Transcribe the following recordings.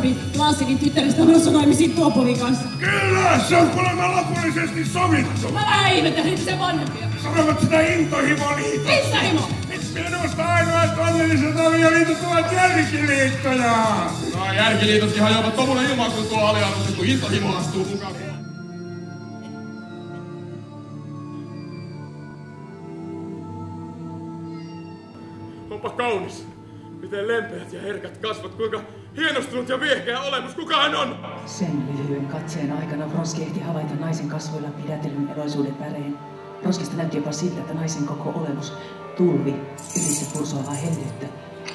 nuorempi Laasinin tyttärestä menossa naimisiin Tuopovin kanssa. Kyllä, se on kuulemma lopullisesti sovittu. Mä vähän ihmettelin sen vanhempia. Sanovat sitä intohimoliitoksi. Missä himo? Minusta ainoat onnelliset avioliitot ovat järkiliittoja. No, järkiliitotkin hajoavat tomulle ilman, kun tuo aliarvostettu intohimo astuu mukaan. Onpa kaunis. Miten lempeät ja herkät kasvot, kuinka hienostunut ja viehkeä olemus, kuka hän on? Sen lyhyen katseen aikana Vroski ehti havaita naisen kasvoilla pidätellyn eloisuuden värein. Vroskista näytti jopa siltä, että naisen koko olemus tulvi ylitse pursoavaa hellyyttä,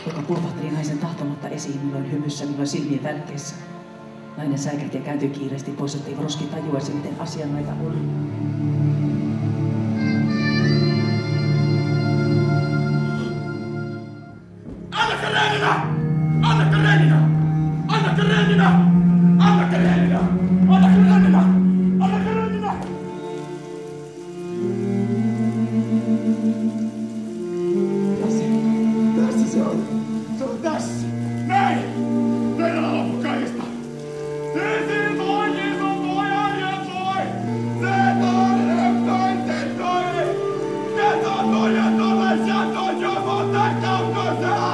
joka pulpahteli naisen tahtomatta esiin milloin hymyssä, milloin silmien välkkeessä. Nainen säikähti ja kääntyi kiireesti pois, ettei Vroski tajuaisi, miten asianlaita oli. Anna Karenina! Anna Karenina! Anna Karenina! Anna Karenina! Anna Karenina! Anna Karenina! Tässä se on. Se on tässä. Näin! Meidän on loppu kaikesta. Se toinen on pojan ja toi! Se toinen toinen toinen! Se on toinen toinen! Se on toinen toinen!